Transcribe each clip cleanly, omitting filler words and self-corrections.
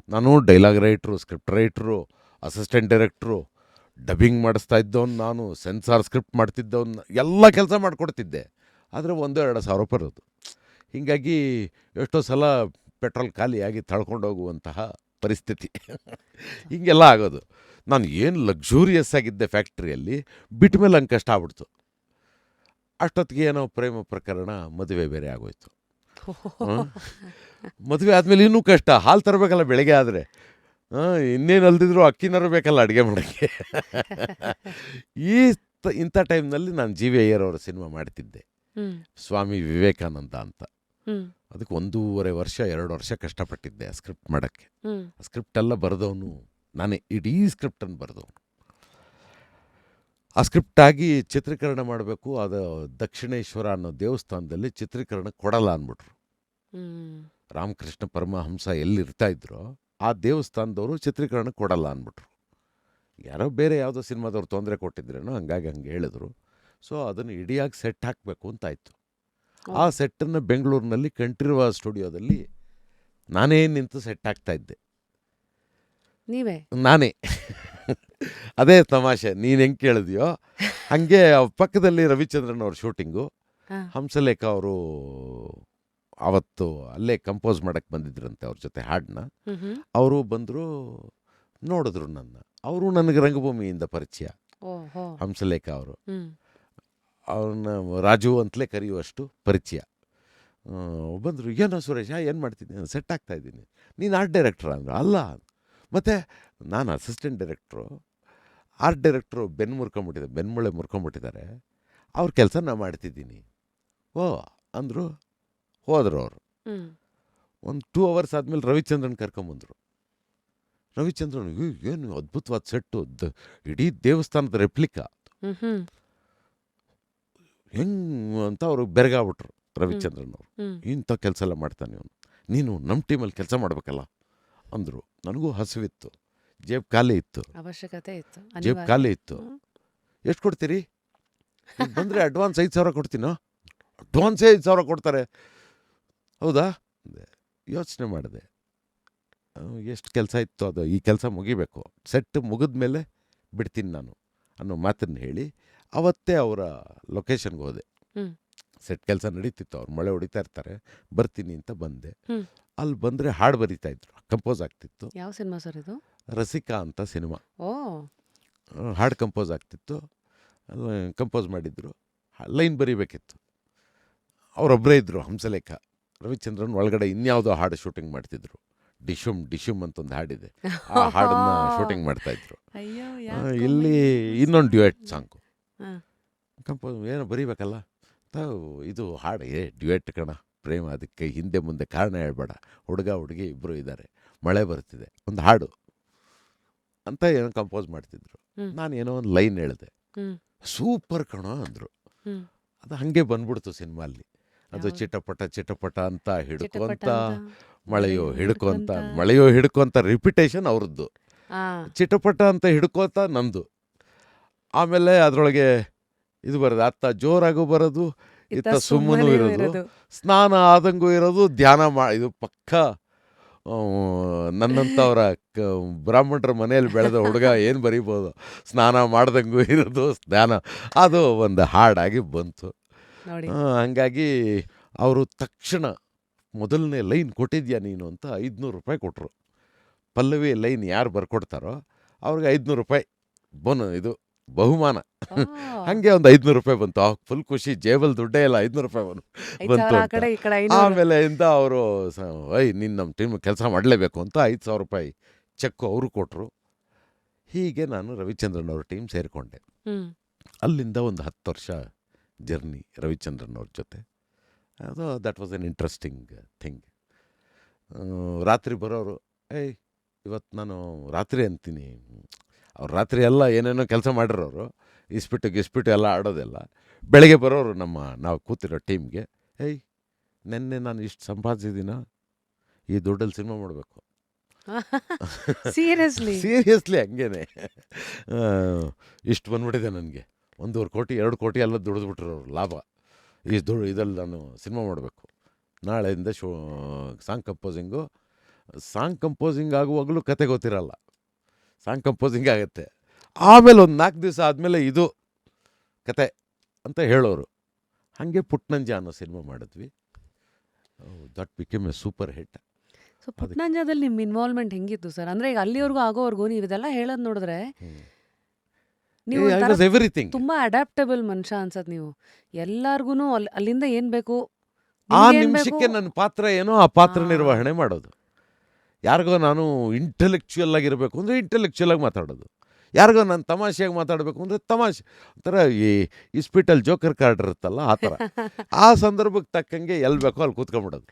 ನಾನು dialogue writer, script writer, assistant ಡೈರೆಕ್ಟ್ರು, dubbing ಮಾಡಿಸ್ತಾ ಇದ್ದವನು ನಾನು, ಸೆನ್ಸಾರ್ ಸ್ಕ್ರಿಪ್ಟ್ ಮಾಡ್ತಿದ್ದವನು, ಎಲ್ಲ ಕೆಲಸ ಮಾಡಿಕೊಡ್ತಿದ್ದೆ. ಆದರೆ 1-2 ಸಾವಿರ ರೂಪಾಯಿ ಇರೋದು. ಹೀಗಾಗಿ ಎಷ್ಟೋ ಸಲ ಪೆಟ್ರೋಲ್ ಖಾಲಿಯಾಗಿ ತಳ್ಕೊಂಡು ಹೋಗುವಂತಹ ಪರಿಸ್ಥಿತಿ ಹೀಗೆಲ್ಲ ಆಗೋದು. ನಾನು ಏನು ಲಕ್ಸುರಿಯಸ್ ಆಗಿದ್ದೆ ಫ್ಯಾಕ್ಟ್ರಿಯಲ್ಲಿ, ಬಿಟ್ಟ ಮೇಲೆ ಹಂಗೆ ಕಷ್ಟ ಆಗ್ಬಿಡ್ತು. ಅಷ್ಟೊತ್ತಿಗೆ ಏನೋ ಪ್ರೇಮ ಪ್ರಕರಣ, ಮದುವೆ ಬೇರೆ ಆಗೋಯ್ತು. ಮದುವೆ ಆದಮೇಲೆ ಇನ್ನೂ ಕಷ್ಟ. ಹಾಲು ತರಬೇಕಲ್ಲ ಬೆಳಗ್ಗೆ ಆದರೆ, ಇನ್ನೇನು ಅಲ್ದಿದ್ರು ಅಕ್ಕಿನಾರು ಬೇಕಲ್ಲ ಅಡುಗೆ ಮಾಡೋಕ್ಕೆ. ಈ ಇಂಥ ಟೈಮ್ನಲ್ಲಿ ನಾನು ಜಿ ವಿ ಅಯ್ಯರ್ ಅವರ ಸಿನಿಮಾ ಮಾಡ್ತಿದ್ದೆ, ಸ್ವಾಮಿ ವಿವೇಕಾನಂದ ಅಂತ. ಅದಕ್ಕೆ 1.5 ವರ್ಷ 2 ವರ್ಷ ಕಷ್ಟಪಟ್ಟಿದ್ದೆ ಆ ಸ್ಕ್ರಿಪ್ಟ್ ಮಾಡೋಕ್ಕೆ. ಆ ಸ್ಕ್ರಿಪ್ಟ್ ಎಲ್ಲ ಬರೆದವನು ನಾನೇ, ಇಡೀ ಸ್ಕ್ರಿಪ್ಟನ್ನು ಬರೆದವನು. ಆ ಸ್ಕ್ರಿಪ್ಟಾಗಿ ಚಿತ್ರೀಕರಣ ಮಾಡಬೇಕು. ಅದು ದಕ್ಷಿಣೇಶ್ವರ ಅನ್ನೋ ದೇವಸ್ಥಾನದಲ್ಲಿ ಚಿತ್ರೀಕರಣ ಕೊಡಲ್ಲ ಅಂದ್ಬಿಟ್ರು. ರಾಮಕೃಷ್ಣ ಪರಮಹಂಸ ಎಲ್ಲಿರ್ತಾ ಇದ್ರೋ ಆ ದೇವಸ್ಥಾನದವರು ಚಿತ್ರೀಕರಣ ಕೊಡಲ್ಲ ಅಂದ್ಬಿಟ್ರು. ಯಾರೋ ಬೇರೆ ಯಾವುದೋ ಸಿನಿಮಾದವ್ರು ತೊಂದರೆ ಕೊಟ್ಟಿದ್ರೇನೋ, ಹಂಗಾಗಿ ಹಂಗೆ ಹೇಳಿದ್ರು. ಸೊ ಅದನ್ನು ಇಡಿಯಾಗಿ ಸೆಟ್ ಹಾಕಬೇಕು ಅಂತಾಯಿತು. ಆ ಸೆಟ್ಟನ್ನು ಬೆಂಗಳೂರಿನಲ್ಲಿ ಕಂಠೀರವ ಸ್ಟುಡಿಯೋದಲ್ಲಿ ನಾನೇ ನಿಂತು ಸೆಟ್ ಹಾಕ್ತಾಯಿದ್ದೆ. ನಾನೇ. ಅದೇ ತಮಾಷೆ, ನೀನು ಹೆಂಗೆ ಕೇಳಿದ್ಯೋ ಹಾಗೆ. ಪಕ್ಕದಲ್ಲಿ ರವಿಚಂದ್ರನ್ ಅವ್ರ ಶೂಟಿಂಗು, ಹಂಸಲೇಖ ಅವರು ಅವತ್ತು ಅಲ್ಲೇ ಕಂಪೋಸ್ ಮಾಡೋಕ್ಕೆ ಬಂದಿದ್ರಂತೆ ಅವ್ರ ಜೊತೆ ಹಾಡನ್ನ. ಅವರು ಬಂದರು, ನೋಡಿದ್ರು ನನ್ನ. ಅವರು ನನಗೆ ರಂಗಭೂಮಿಯಿಂದ ಪರಿಚಯ, ಹಂಸಲೇಖ ಅವರು. ಅವ್ರನ್ನ ರಾಜು ಅಂತಲೇ ಕರೆಯುವಷ್ಟು ಪರಿಚಯ. ಬಂದರು, ಏನೋ ಸುರೇಶ ಏನು ಮಾಡ್ತಿದ್ದೀನಿ? ಸೆಟ್ ಆಗ್ತಾಯಿದ್ದೀನಿ. ನೀನು ಆರ್ಟ್ ಡೈರೆಕ್ಟ್ರ ಅಂದರು. ಅಲ್ಲ, ಮತ್ತು ನಾನು ಅಸಿಸ್ಟೆಂಟ್ ಡೈರೆಕ್ಟ್ರು. ಆರ್ಟ್ ಡೈರೆಕ್ಟ್ರು ಬೆನ್ಮೂಳೆ ಮುರ್ಕೊಂಬಿಟ್ಟಿದ್ದಾರೆ. ಅವ್ರ ಕೆಲಸ ನಾನು ಮಾಡ್ತಿದ್ದೀನಿ. ಓ ಅಂದರು. ಹೋದರು ಅವರು. ಒಂದು 2 hours ಆದಮೇಲೆ ರವಿಚಂದ್ರನ್ ಕರ್ಕೊಂಬಂದರು. ರವಿಚಂದ್ರನ್, ಏನು ಅದ್ಭುತವಾದ ಸೆಟ್ಟು, ಇಡೀ ದೇವಸ್ಥಾನದ ರೆಪ್ಲಿಕಾ, ಹೆಂಗೆ ಅಂತ ಅವರು ಬೆರಗಾಗ್ಬಿಟ್ರು ರವಿಚಂದ್ರನ್ ಅವರು. ಇಂಥ ಕೆಲಸ ಎಲ್ಲ ಮಾಡ್ತಾನೆ ಅವನು, ನೀನು ನಮ್ಮ ಟೀಮಲ್ಲಿ ಕೆಲಸ ಮಾಡಬೇಕಲ್ಲ ಅಂದರು. ನನಗೂ ಹಸಿವಿತ್ತು, ಜೇಬ್ ಖಾಲಿ ಇತ್ತು, ಅವಶ್ಯಕತೆ ಇತ್ತು, ಜೇಬ್ ಖಾಲಿ ಇತ್ತು. ಎಷ್ಟು ಕೊಡ್ತೀರಿ? ಬಂದರೆ ಅಡ್ವಾನ್ಸ್ 5,000 ಕೊಡ್ತೀನೋ. ಅಡ್ವಾನ್ಸೇ 5,000 ಕೊಡ್ತಾರೆ? ಹೌದಾ? ಯೋಚನೆ ಮಾಡಿದೆ, ಎಷ್ಟು ಕೆಲಸ ಇತ್ತು ಅದು. ಈ ಕೆಲಸ ಮುಗಿಬೇಕು, ಸೆಟ್ ಮುಗಿದ ಮೇಲೆ ಬಿಡ್ತೀನಿ ನಾನು ಅನ್ನೋ ಮಾತನ್ನು ಹೇಳಿ ಅವತ್ತೇ ಅವರ ಲೊಕೇಶನ್ಗೆ ಹೋದೆ. ಸೆಟ್ ಕೆಲಸ ನಡೀತಿತ್ತು, ಅವ್ರು ಮಳೆ ಹೊಡಿತಾ ಇರ್ತಾರೆ, ಬರ್ತೀನಿ ಅಂತ ಬಂದೆ. ಅಲ್ಲಿ ಬಂದರೆ ಹಾಡು ಬರೀತಾ ಇದ್ರು, ಕಂಪೋಸ್ ಆಗ್ತಿತ್ತು. ಯಾವ ಸಿನಿಮಾ ಸರ್ ಇದು? ರಸಿಕಾ ಅಂತ ಸಿನಿಮಾ. ಹಾಡು ಕಂಪೋಸ್ ಆಗ್ತಿತ್ತು. ಕಂಪೋಸ್ ಮಾಡಿದ್ರು, ಲೈನ್ ಬರೀಬೇಕಿತ್ತು. ಅವರೊಬ್ಬರೇ ಇದ್ದರು, ಹಂಸಲೇಖ. ರವಿಚಂದ್ರನ್ ಒಳಗಡೆ ಇನ್ಯಾವುದೋ ಹಾಡು ಶೂಟಿಂಗ್ ಮಾಡ್ತಿದ್ರು. ಡಿಶುಮ್ ಡಿಶುಮ್ ಅಂತ ಒಂದು ಹಾಡಿದೆ, ಆ ಹಾಡನ್ನ ಶೂಟಿಂಗ್ ಮಾಡ್ತಾಯಿದ್ರು. ಇಲ್ಲಿ ಇನ್ನೊಂದು ಡ್ಯುಯೆಟ್ ಸಾಂಗು ಕಂಪೋಸ್, ಏನೋ ಬರೀಬೇಕಲ್ಲ. ಇದು ಹಾಡು, ಡ್ಯುಯೆಟ್ ಕಣ ಪ್ರೇಮ, ಅದಕ್ಕೆ ಹಿಂದೆ ಮುಂದೆ ಕಾರಣ ಹೇಳ್ಬೇಡ, ಹುಡುಗ ಹುಡುಗಿ ಇಬ್ಬರು ಇದ್ದಾರೆ, ಮಳೆ ಬರ್ತಿದೆ, ಒಂದು ಹಾಡು ಅಂತ ಏನೋ ಕಂಪೋಸ್ ಮಾಡ್ತಿದ್ರು. ನಾನು ಏನೋ ಒಂದು ಲೈನ್ ಹೇಳಿದೆ, ಸೂಪರ್ ಕಣ ಅಂದರು. ಅದು ಹಾಗೆ ಬಂದ್ಬಿಡ್ತು ಸಿನಿಮಾಲ್ಲಿ. ಅದು ಚಿಟಪಟ ಚಿಟಪಟ ಅಂತ ಹಿಡ್ಕೊಂತ, ಮಳೆಯೋ ಹಿಡ್ಕೊಂತ, ಮಳೆಯೋ ಹಿಡ್ಕೊಂತ ರಿಪಿಟೇಷನ್ ಅವ್ರದ್ದು, ಚಿಟಪಟ ಅಂತ ಹಿಡ್ಕೋತ ನಂದು. ಆಮೇಲೆ ಅದರೊಳಗೆ ಇದು ಬರೋದು, ಅತ್ತ ಜೋರಾಗೂ ಬರೋದು, ಇತ್ತ ಸುಮ್ಮನೂ ಇರೋದು, ಸ್ನಾನ ಆದಂಗೂ ಇರೋದು, ಧ್ಯಾನ ಇದು ಪಕ್ಕ ನನ್ನಂಥವ್ರ ಬ್ರಾಹ್ಮಣರ ಮನೆಯಲ್ಲಿ ಬೆಳೆದ ಹುಡುಗ ಏನು ಬರೀಬೋದು, ಸ್ನಾನ ಮಾಡ್ದಂಗೂ ಇರೋದು, ಧ್ಯಾನ. ಅದು ಒಂದು ಹಾಡಾಗಿ ಬಂತು. ಹಂಗಾಗಿ ಅವರು ತಕ್ಷಣ ಮೊದಲನೇ ಲೈನ್ ಕೊಟ್ಟಿದ್ಯಾ ನೀನು ಅಂತ 500 ರೂಪಾಯಿ ಕೊಟ್ಟರು. ಪಲ್ಲವಿ ಲೈನ್ ಯಾರು ಬರ್ಕೊಡ್ತಾರೋ ಅವ್ರಿಗೆ 500 ರೂಪಾಯಿ ಇದು ಬಹುಮಾನ. ಹಾಗೆ ಒಂದು 500 ರೂಪಾಯಿ ಬಂತು. ಫುಲ್ ಖುಷಿ, ಜೇಬಲ್ ದುಡ್ಡೇ ಇಲ್ಲ, 500 ರೂಪಾಯಿ ಬಂತು ಅಂತ. ಆಮೇಲೆ ಇಂದ ಅವರು, ನೀನು ನಮ್ಮ ಟೀಮ್ ಕೆಲಸ ಮಾಡಲೇಬೇಕು ಅಂತ 5,000 ರೂಪಾಯಿ ಚೆಕ್ಕು ಅವರು ಕೊಟ್ಟರು. ಹೀಗೆ ನಾನು ರವಿಚಂದ್ರನ್ ಅವ್ರ ಟೀಮ್ ಸೇರಿಕೊಂಡೆ. ಅಲ್ಲಿಂದ ಒಂದು 10 ವರ್ಷ ಜರ್ನಿ ರವಿಚಂದ್ರನ್ ಅವ್ರ ಜೊತೆ. ಅದು that was an interesting thing. ರಾತ್ರಿ ಬರೋರು, ಇವತ್ತು ನಾನು ರಾತ್ರಿ ಅಂತೀನಿ, ಅವ್ರು ರಾತ್ರಿ ಎಲ್ಲ ಏನೇನೋ ಕೆಲಸ ಮಾಡಿರೋರು, ಇಸ್ಪಿಟ್ಟು ಎಲ್ಲ ಆಡೋದೆಲ್ಲ. ಬೆಳಗ್ಗೆ ಬರೋರು ನಾವು ಕೂತಿರೋ ಟೀಮ್ಗೆ, ನೆನ್ನೆ ನಾನು ಇಷ್ಟು ಸಂಪಾದಿಸಿದ್ದೀನ, ಈ ದುಡ್ಡಲ್ಲಿ ಸಿನಿಮಾ ಮಾಡಬೇಕು. ಸೀರಿಯಸ್ಲಿ ಹಂಗೇನೆ. ಇಷ್ಟು ಬಂದ್ಬಿಟ್ಟಿದೆ ನನಗೆ, 1.5 ಕೋಟಿ 2 ಕೋಟಿ ಎಲ್ಲ ದುಡಿದ್ಬಿಟ್ರು ಲಾಭ. ಇದ್ರಲ್ಲಿ ನಾನು ಸಿನಿಮಾ ಮಾಡಬೇಕು, ನಾಳೆಯಿಂದ ಸಾಂಗ್ ಕಂಪೋಸಿಂಗು, ಸಾಂಗ್ ಕಂಪೋಸಿಂಗ್ ಆಗುವಾಗಲೂ ಕತೆ ಗೊತ್ತಿರಲ್ಲ. ಸಾಂಗ್ ಕಂಪೋಸಿಂಗ್ ಆಗುತ್ತೆ. ಆಮೇಲೆ ಒಂದು 4 ದಿವಸ ಆದಮೇಲೆ ಇದು ಕತೆ ಅಂತ ಹೇಳೋರು. ಹಾಗೆ ಪುಟ್ನಂಜ ಅನ್ನೋ ಸಿನಿಮಾ ಮಾಡಿದ್ವಿ. That became a super hit. So ಪುಟ್ನಂಜದಲ್ಲಿ ನಿಮ್ಮ ಇನ್ವಾಲ್ವ್ಮೆಂಟ್ ಹೆಂಗಿತ್ತು ಸರ್? ಅಂದರೆ ಈಗ ಅಲ್ಲಿವರೆಗೂ ಆಗೋವರೆಗೂ ನೀವು ಇದೆಲ್ಲ ಹೇಳೋದು ನೋಡಿದ್ರೆ ನೀವು ಐ ಒಂಥರ ವಾಸ್ ಎವ್ರಿಥಿಂಗ್. ತುಂಬ ಅಡ್ಯಾಪ್ಟಬಲ್ ಮನುಷ್ಯ ಅನ್ಸತ್ತೆ ನೀವು. ಎಲ್ಲಾರ್ಗು ಅಲ್ಲಿಂದ ಏನು ಬೇಕು ಆ ನಿಮ್ಗೇನ್ ಬೇಕು ನಿಮಿಷಕ್ಕೆ ನನ್ನ ಪಾತ್ರ ಏನೋ ಆ ಪಾತ್ರ ನಿರ್ವಹಣೆ ಮಾಡೋದು. ಯಾರಿಗೋ ನಾನು ಇಂಟೆಲೆಕ್ಚುಯಲ್ ಆಗಿರಬೇಕು ಅಂದರೆ ಇಂಟೆಲೆಕ್ಚುಯಲ್ ಆಗಿ ಮಾತಾಡೋದು. ಯಾರಿಗೋ ನಾನು ತಮಾಷೆಯಾಗಿ ಮಾತಾಡಬೇಕು ಅಂದರೆ ತಮಾಷೆ. ಒಂಥರ ಈ ಇಸ್ಪಿಟಲ್ ಜೋಕರ್ ಕಾರ್ಡ್ ಇರುತ್ತಲ್ಲ ಆ ಥರ. ಆ ಸಂದರ್ಭಕ್ಕೆ ತಕ್ಕಂಗೆ ಎಲ್ಲಿ ಬೇಕೋ ಅಲ್ಲಿ ಕೂತ್ಕೊಂಡ್ಬಿಡೋದು.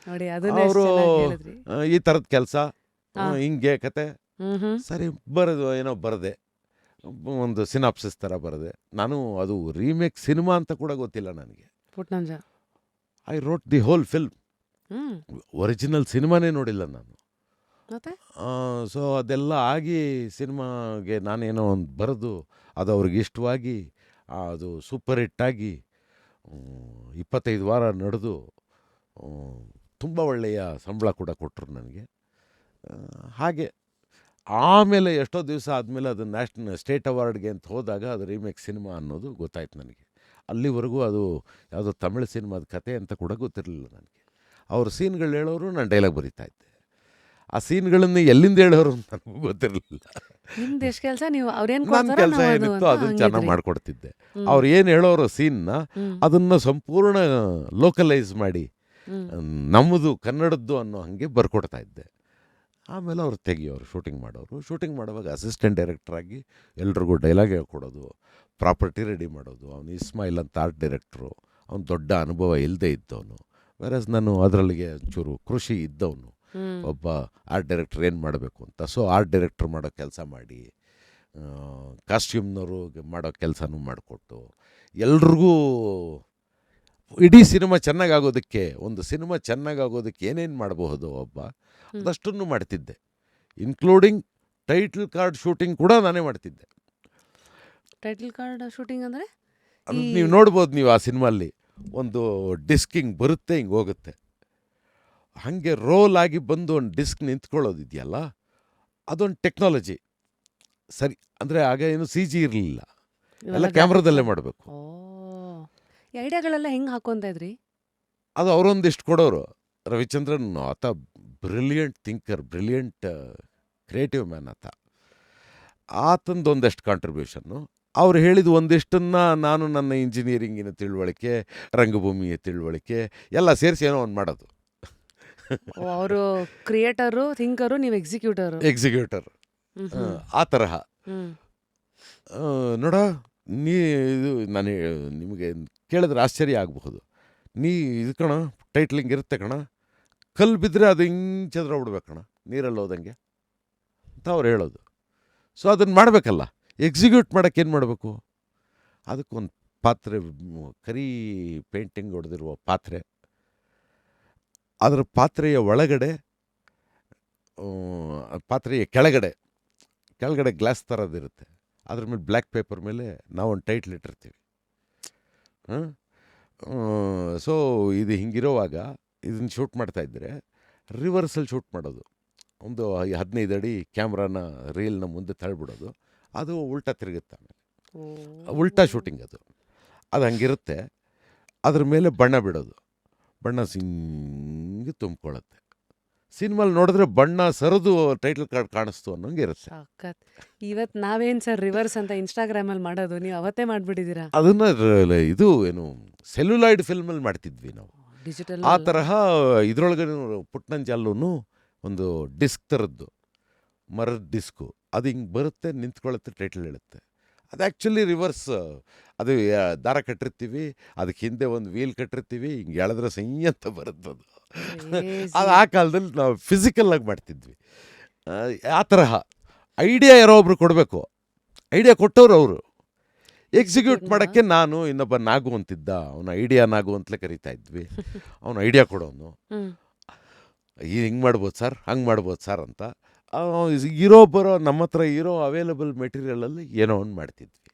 ನೋಡಿ ಅದನ್ನೇ ಅವರು ಹೇಳಿದ್ರಿ. ಈ ಥರದ ಕೆಲಸ ಹಾ. ಹಿಂಗೆ ಕತೆ ಹ್ಮ್ ಸರಿ ಬರೋದು ಏನೋ ಬರದೆ ಒಂದು ಸಿನಾಪ್ಸಿಸ್ ಥರ ಬರದೆ. ನಾನು ಅದು ರೀಮೇಕ್ ಸಿನಿಮಾ ಅಂತ ಕೂಡ ಗೊತ್ತಿಲ್ಲ ನನಗೆ. Puttanja. I wrote the whole film. Hmm original ಸಿನಿಮಾನೇ ನೋಡಿಲ್ಲ ನಾನು. ಮತ್ತೆ ಸೊ ಅದೆಲ್ಲ ಆಗಿ ಸಿನಿಮಾಗೆ ನಾನೇನೋ ಒಂದು ಬರೆದು ಅದು ಅವ್ರಿಗೆ ಇಷ್ಟವಾಗಿ ಅದು ಸೂಪರ್ ಹಿಟ್ಟಾಗಿ 25 ವಾರ ನಡೆದು ತುಂಬ ಒಳ್ಳೆಯ ಸಂಬಳ ಕೂಡ ಕೊಟ್ಟರು ನನಗೆ. ಹಾಗೆ ಆಮೇಲೆ ಎಷ್ಟೋ ದಿವಸ ಆದಮೇಲೆ ಅದು ಸ್ಟೇಟ್ ಅವಾರ್ಡ್ಗೆ ಅಂತ ಹೋದಾಗ ಅದು ರೀಮೇಕ್ ಸಿನಿಮಾ ಅನ್ನೋದು ಗೊತ್ತಾಯ್ತು ನನಗೆ. ಅಲ್ಲಿವರೆಗೂ ಅದು ಯಾವುದೋ ತಮಿಳು ಸಿನಿಮಾದ ಕತೆ ಅಂತ ಕೂಡ ಗೊತ್ತಿರಲಿಲ್ಲ ನನಗೆ. ಅವ್ರ ಸೀನ್ಗಳು ಹೇಳೋರು, ನಾನು ಡೈಲಾಗ್ ಬರೀತಾ ಇದ್ದೆ. ಆ ಸೀನ್ಗಳನ್ನು ಎಲ್ಲಿಂದ ಹೇಳೋರು ಅಂತ ನನಗೂ ಗೊತ್ತಿರಲಿಲ್ಲ. ನಿಮ್ದು ಎಷ್ಟು ಕೆಲಸ, ನೀವು ಅವ್ರೇನು ನನ್ನ ಕೊಡ್ತಾರೋ ಕೆಲಸ ನಾವು ಅದು ಏನಿತ್ತು ಅಂತ ಅದನ್ನು ಚೆನ್ನಾಗಿ ಹಂಗಿದ್ರಿ. ಮಾಡಿಕೊಡ್ತಿದ್ದೆ. ಹ್ಮ್ ಅವ್ರು ಏನು ಹೇಳೋರು ಸೀನ್ನ ಹ್ಮ್ ಅದನ್ನು ಸಂಪೂರ್ಣ ಲೋಕಲೈಸ್ ಮಾಡಿ ಹ್ಮ್ ನಮ್ಮದು ಕನ್ನಡದ್ದು ಅನ್ನೋ ಹಾಗೆ ಬರ್ಕೊಡ್ತಾ ಇದ್ದೆ. ಆಮೇಲೆ ಅವ್ರು ತೆಗಿಯೋರು, ಶೂಟಿಂಗ್ ಮಾಡೋರು. ಶೂಟಿಂಗ್ ಮಾಡುವಾಗ ಅಸಿಸ್ಟೆಂಟ್ ಡೈರೆಕ್ಟ್ರಾಗಿ ಎಲ್ರಿಗೂ ಡೈಲಾಗ್ ಹೇಳ್ಕೊಡೋದು, ಪ್ರಾಪರ್ಟಿ ರೆಡಿ ಮಾಡೋದು. ಅವನು ಇಸ್ಮಾಯಿಲ್ ಅಂತ ಆರ್ಟ್ ಡೈರೆಕ್ಟ್ರು, ಅವ್ನು ದೊಡ್ಡ ಅನುಭವ ಇಲ್ಲದೆ ಇದ್ದವನು. ವೇರಸ್ ನಾನು ಅದರಲ್ಲಿಗೆ ಒಂಚೂರು ಕೃಷಿ ಇದ್ದವನು. ಹ್ಮ್ ಒಬ್ಬ ಆರ್ಟ್ ಡೈರೆಕ್ಟ್ರ್ ಏನು ಮಾಡಬೇಕು ಅಂತ. ಸೊ ಆರ್ಟ್ ಡೈರೆಕ್ಟ್ರ್ ಮಾಡೋ ಕೆಲಸ ಮಾಡಿ, ಕಾಸ್ಟ್ಯೂಮ್ನವರು ಮಾಡೋ ಕೆಲಸನೂ ಮಾಡಿಕೊಟ್ಟು ಎಲ್ರಿಗೂ ಇಡೀ ಸಿನಿಮಾ ಚೆನ್ನಾಗಾಗೋದಕ್ಕೆ, ಒಂದು ಸಿನಿಮಾ ಚೆನ್ನಾಗಾಗೋದಕ್ಕೆ ಏನೇನು ಮಾಡಬಹುದು ಒಬ್ಬ ಹ್ಮ್ ಅದಷ್ಟನ್ನು ಮಾಡ್ತಿದ್ದೆ. ಇನ್ಕ್ಲೂಡಿಂಗ್ ಟೈಟಲ್ ಕಾರ್ಡ್ ಶೂಟಿಂಗ್ ಕೂಡ ನಾನೇ ಮಾಡ್ತಿದ್ದೆ. ಟೈಟಲ್ ಕಾರ್ಡ್ ಶೂಟಿಂಗ್ ಅಂದರೆ ಈ ಅದು ನೀವು ನೋಡ್ಬೋದು. ನೀವು ಆ ಸಿನಿಮಾಲ್ಲಿ ಒಂದು ಡಿಸ್ಕ್ ಹಿಂಗೆ ಬರುತ್ತೆ, ಹಿಂಗೆ ಹೋಗುತ್ತೆ, ಹಾಗೆ ರೋಲ್ ಆಗಿ ಬಂದು ಒಂದು ಡಿಸ್ಕ್ ನಿಂತ್ಕೊಳ್ಳೋದಿದೆಯಲ್ಲ, ಅದೊಂದು ಟೆಕ್ನಾಲಜಿ. ಸರಿ ಅಂದರೆ ಆಗ ಏನು ಸಿ ಜಿ ಇರಲಿಲ್ಲ, ಎಲ್ಲ ಇವೆಲ್ಲ ಕ್ಯಾಮ್ರಾದಲ್ಲೇ ಗ್ರಾಫಿಕ್ಸ್. ಮಾಡಬೇಕು. ಓ, ಈ ಐಡಿಯಾಗಳೆಲ್ಲ ಹೆಂಗೆ ಹಾಕೊಂತ ಇದ್ರಿ? ಅದು ಅವರೊಂದಿಷ್ಟು ಕೊಡೋರು. ರವಿಚಂದ್ರನ್ ಆತ brilliant thinker, brilliant creative man ಆತ. ಆತಂದು ಒಂದಷ್ಟು ಕಾಂಟ್ರಿಬ್ಯೂಷನ್ನು. ಅವ್ರು ಹೇಳಿದ ಒಂದಿಷ್ಟನ್ನು ನಾನು ನನ್ನ ಇಂಜಿನಿಯರಿಂಗಿನ ತಿಳುವಳಿಕೆ, ರಂಗಭೂಮಿಯ ತಿಳುವಳಿಕೆ ಎಲ್ಲ ಸೇರಿಸಿ ಏನೋ ಒಂದು ಮಾಡೋದು. ಅವರು ಕ್ರಿಯೇಟರು, ಥಿಂಕರು, ನೀವು ಎಕ್ಸಿಕ್ಯೂಟರು. ಎಕ್ಸಿಕ್ಯೂಟರ್ ಹ್ಮ್ ಹ್ಮ್ ಆ ತರಹ. ಹ್ಮ್ ನೋಡ, ನೀ ಇದು ನಾನು ನಿಮಗೆ ಕೇಳಿದ್ರೆ ಆಶ್ಚರ್ಯ ಆಗಬಹುದು. ನೀ ಇದು ಕಣ, ಟೈಟ್ಲಿಂಗ್ ಇರುತ್ತೆ ಕಣ, ಕಲ್ಲು ಬಿದ್ದರೆ ಅದು ಹಿಂಗೆ ಚದ್ರ ಬಿಡ್ಬೇಕು ಕಣ, ನೀರಲ್ಲಿ ಹೋದಂಗೆ ಅಂತ ಅವ್ರು ಹೇಳೋದು. ಸೊ ಅದನ್ನು ಮಾಡಬೇಕಲ್ಲ, ಎಕ್ಸಿಕ್ಯೂಟ್ ಮಾಡೋಕ್ಕೆ ಏನು ಮಾಡಬೇಕು? ಅದಕ್ಕೊಂದು ಪಾತ್ರೆ, ಕರಿ ಪೇಂಟಿಂಗ್ ಹೊಡೆದಿರುವ ಪಾತ್ರೆ, ಅದರ ಪಾತ್ರೆಯ ಒಳಗಡೆ, ಪಾತ್ರೆಯ ಕೆಳಗಡೆ ಗ್ಲಾಸ್ ಥರದಿರುತ್ತೆ. ಅದ್ರ ಮೇಲೆ ಬ್ಲ್ಯಾಕ್ ಪೇಪರ್ ಮೇಲೆ ನಾವೊಂದು ಟೈಟ್ಲ್ ಇಟ್ಟಿರ್ತೀವಿ. ಸೊ ಇದು ಹಿಂಗಿರೋವಾಗ ಇದನ್ನು ಶೂಟ್ ಮಾಡ್ತಾಯಿದ್ರೆ ರಿವರ್ಸಲ್ಲಿ ಶೂಟ್ ಮಾಡೋದು. ಒಂದು 15 ಅಡಿ ಕ್ಯಾಮ್ರಾನ ರೀಲ್ನ ಮುಂದೆ ತಳ್ಳಿಬಿಡೋದು, ಅದು ಉಲ್ಟಾ ತಿರುಗುತ್ತೆ. ಆಮೇಲೆ ಉಲ್ಟಾ ಶೂಟಿಂಗ್ ಅದು ಹಂಗಿರುತ್ತೆ. ಅದ್ರ ಮೇಲೆ ಬಣ್ಣ ಬಿಡೋದು, ಬಣ್ಣ ಹಿಂಗೆ ತುಂಬ್ಕೊಳ್ಳುತ್ತೆ. ಸಿನಿಮಾಲಿ ನೋಡಿದ್ರೆ ಬಣ್ಣ ಸರಿದು ಟೈಟಲ್ ಕಾರ್ಡ್ ಕಾಣಿಸ್ತು ಅನ್ನೋಂಗೆ ಇರುತ್ತೆ. ಸಖತ್. ಇವತ್ತು ನಾವೇನು ಸರ್ ರಿವರ್ಸ್ ಅಂತ ಇನ್ಸ್ಟಾಗ್ರಾಮಲ್ಲಿ ಮಾಡೋದು, ನೀವು ಅವತ್ತೇ ಮಾಡಿಬಿಟ್ಟಿದ್ದೀರಾ ಅದನ್ನು ಇದು ಏನು ಸೆಲ್ಯುಲಾಯ್ಡ್ ಫಿಲ್ಮಲ್ಲಿ ಮಾಡ್ತಿದ್ವಿ ನಾವು. ಡಿಜಿಟಲ್ ಆ ತರಹ ಇದರೊಳಗೆ ಪುಟ್ನಂಜಲ್ಲೂ ಒಂದು ಡಿಸ್ಕ್ ಥರದ್ದು, ಮರದ ಡಿಸ್ಕು, ಅದು ಹಿಂಗೆ ಬರುತ್ತೆ, ನಿಂತ್ಕೊಳ್ಳುತ್ತೆ, ಟೈಟಲ್ ಹೇಳುತ್ತೆ. ಅದು ಆ್ಯಕ್ಚುಲಿ ರಿವರ್ಸ್. ಅದು ದಾರ ಕಟ್ಟಿರ್ತೀವಿ, ಅದಕ್ಕೆ ಹಿಂದೆ ಒಂದು ವೀಲ್ ಕಟ್ಟಿರ್ತೀವಿ, ಹಿಂಗೆ ಎಳೆದ್ರೆ ಸೈ ಅಂತ ಬರುತ್ತದು. ಅದು ಆ ಕಾಲದಲ್ಲಿ ನಾವು ಫಿಸಿಕಲ್ಲಾಗಿ ಮಾಡ್ತಿದ್ವಿ. ಆ ತರಹ ಐಡಿಯಾ ಯಾರೋ ಒಬ್ರು ಕೊಡಬೇಕು, ಐಡಿಯಾ ಕೊಟ್ಟವ್ರು ಅವರು. ಎಕ್ಸಿಕ್ಯೂಟ್ ಮಾಡೋಕ್ಕೆ ನಾನು ಇನ್ನೊಬ್ಬ ನಾಗು ಅಂತಿದ್ದ, ಅವನ ಐಡಿಯಾ ನಾಗು ಅಂತಲೇ ಕರಿತಾ ಇದ್ವಿ. ಅವನು ಐಡಿಯಾ ಕೊಡೋನು, ಹಿಂಗೆ ಮಾಡ್ಬೋದು ಸರ್, ಹಂಗೆ ಮಾಡ್ಬೋದು ಸರ್ ಅಂತ. ಇರೋ ಬರೋ ನಮ್ಮ ಹತ್ರ ಇರೋ ಅವೈಲಬಲ್ ಮೆಟೀರಿಯಲಲ್ಲಿ ಏನೋ ಒಂದು ಮಾಡ್ತಿದ್ವಿ.